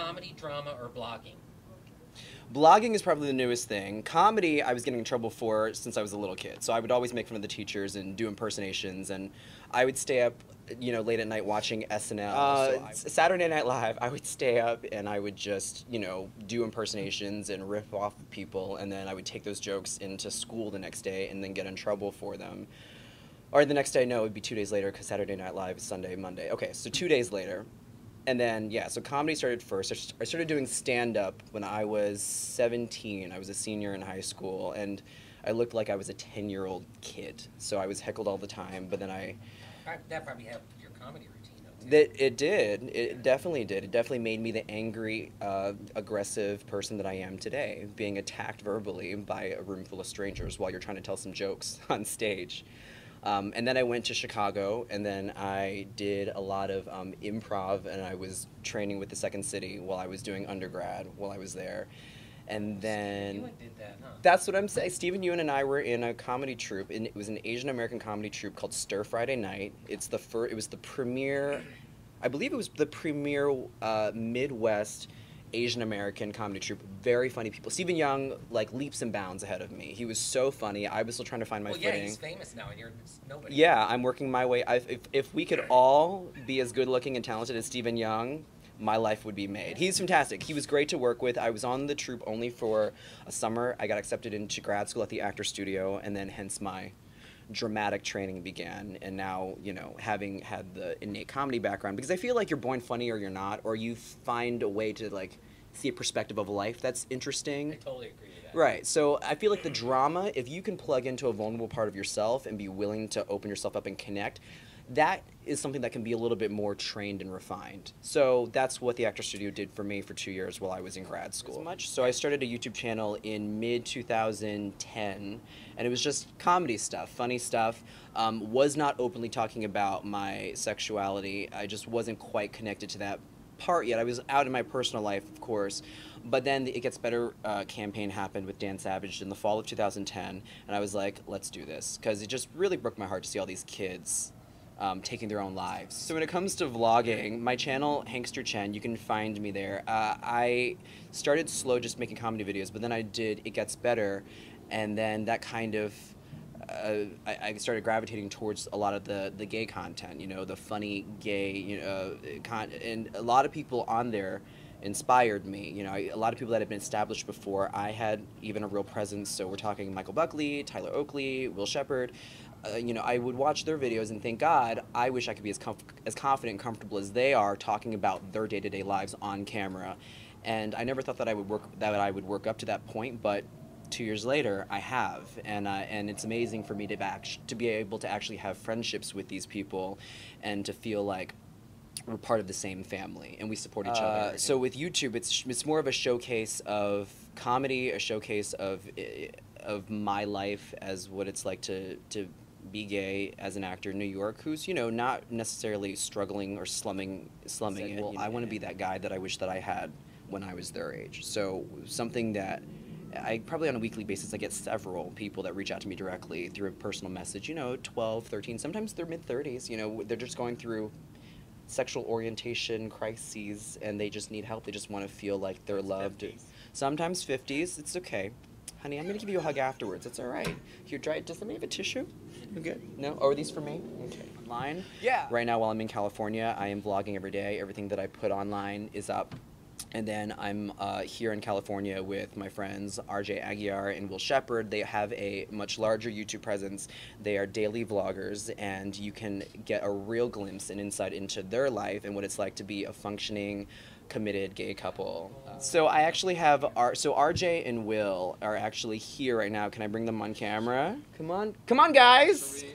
comedy, drama, or blogging? Blogging is probably the newest thing. Comedy, I was getting in trouble for since I was a little kid. So I would always make fun of the teachers and do impersonations, and I would stay up, you know, late at night watching SNL. Saturday Night Live, I would stay up and I would just, you know, do impersonations and rip off people, and then I would take those jokes into school the next day and then get in trouble for them. Or the next day, no, it would be 2 days later because Saturday Night Live is Sunday, Monday. Okay, so 2 days later. And then, yeah, so comedy started first. I started doing stand-up when I was 17. I was a senior in high school, and I looked like I was a 10-year-old kid. So I was heckled all the time, but then That probably helped your comedy routine, though, too. It did. It definitely did. It definitely made me the angry, aggressive person that I am today, being attacked verbally by a room full of strangers while you're trying to tell some jokes on stage. And then I went to Chicago, and then I did a lot of improv, and I was training with the Second City while I was doing undergrad while I was there. And then Ewan did that, huh? that's what I'm saying. Stephen Ewan and I were in a comedy troupe, and it was an Asian American comedy troupe called Stir Friday Night. It was the premier, I believe it was the premier Midwest Asian American comedy troupe. Very funny people. Stephen Young, like, leaps and bounds ahead of me. He was so funny. I was still trying to find my footing. Well, yeah, he's famous now, and you're nobody. Yeah, I'm working my way. If we could all be as good looking and talented as Stephen Young, my life would be made. He's fantastic. He was great to work with. I was on the troupe only for a summer. I got accepted into grad school at the Actor Studio, and then hence my dramatic training began. And now, you know, having had the innate comedy background, because I feel like you're born funny or you're not, or you find a way to, like, see a perspective of life that's interesting. I totally agree with that. Right. So I feel like the drama, if you can plug into a vulnerable part of yourself and be willing to open yourself up and connect, that is something that can be a little bit more trained and refined. So that's what the Actor Studio did for me for 2 years while I was in grad school. So I started a YouTube channel in mid-2010, and it was just comedy stuff, funny stuff. Was not openly talking about my sexuality. I just wasn't quite connected to that part yet. I was out in my personal life, of course, but then the It Gets Better campaign happened with Dan Savage in the fall of 2010, and I was like, let's do this, because it just really broke my heart to see all these kids taking their own lives. So when it comes to vlogging, my channel, Hankster Chen, you can find me there. I started slow just making comedy videos, but then I did It Gets Better, and then that kind of I started gravitating towards a lot of the gay content, you know, the funny gay, you know, and a lot of people on there inspired me. You know, a lot of people that had been established before I had even a real presence. So we're talking Michael Buckley, Tyler Oakley, Will Shepherd. You know, I would watch their videos and think, God, I wish I could be as confident and comfortable as they are talking about their day-to-day lives on camera. And I never thought that I would work up to that point, but 2 years later, I have, and it's amazing for me to be able to actually have friendships with these people, and to feel like we're part of the same family and we support each other. So with YouTube, it's more of a showcase of comedy, a showcase of my life as what it's like to be gay as an actor in New York, who's, you know, not necessarily struggling or slumming it. Well, I want to be that guy that I wish that I had when I was their age. So something that I probably on a weekly basis, I get several people that reach out to me directly through a personal message, you know, 12, 13, sometimes they're mid-30s, you know, they're just going through sexual orientation crises and they just need help. They just want to feel like they're loved. 50s. Sometimes 50s, it's okay. Honey, I'm going to give you a hug afterwards. It's all right. You're dry. Does somebody have a tissue? You good? No? Oh, are these for me? Okay. Online? Yeah. Right now, while I'm in California, I am vlogging every day. Everything that I put online is up. And then I'm here in California with my friends RJ Aguiar and Will Shepherd. They have a much larger YouTube presence. They are daily vloggers, and you can get a real glimpse and insight into their life and what it's like to be a functioning, committed gay couple. So I actually have RJ and Will are actually here right now. Can I bring them on camera? Come on, guys.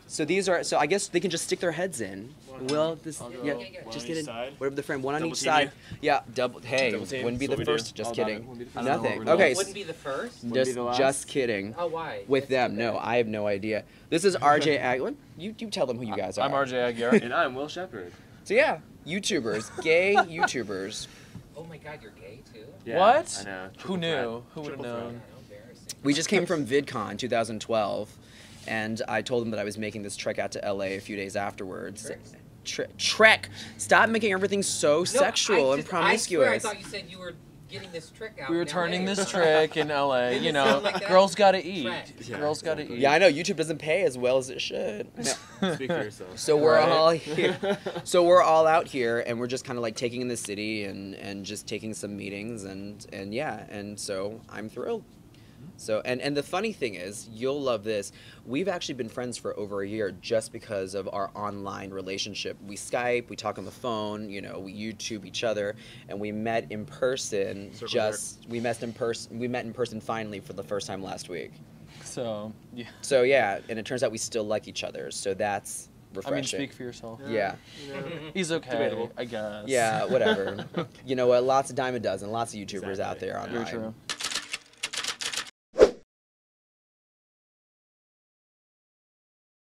So these are, so I guess they can just stick their heads in. Will, this, yeah, just get in. Whatever the frame, one on each side. Yeah, double. Hey, wouldn't be the first. Just kidding. Nothing. Okay. Wouldn't be the first? Just kidding. Oh, why? With them, no, I have no idea. This is RJ Aguiar. You tell them who you guys are. I'm RJ Aguiar. And I'm Will Shepherd. So yeah, YouTubers, gay YouTubers. Oh my God, you're gay too? Yeah, What? I know. Who knew? Who would have Triple known? How embarrassing. We just came from VidCon 2012, and I told them that I was making this trek out to LA a few days afterwards. Trek. Stop making everything so sexual and promiscuous. I swear I thought you said you were getting this trick out. We were in turning LA. this trick in LA. Didn't You it know, sound like that? girls gotta eat. Trek. Yeah, Girls gotta exactly. eat. Yeah, I know YouTube doesn't pay as well as it should. Speak for yourself. So we're Right. all here. So we're all out here, and we're just kind of like taking in the city and just taking some meetings, and yeah, and so I'm thrilled. So and the funny thing is, you'll love this. We've actually been friends for over a year just because of our online relationship. We Skype, we talk on the phone, you know, we YouTube each other, and we met in person. We met in person finally for the first time last week. So, yeah. So yeah, and it turns out we still like each other. So that's I mean, refreshing. speak for yourself. Yeah. You know, He's okay, Debatable. I guess. Yeah, whatever. You know what? Lots of dime a dozen. Lots of YouTubers out Exactly. there Very online. true.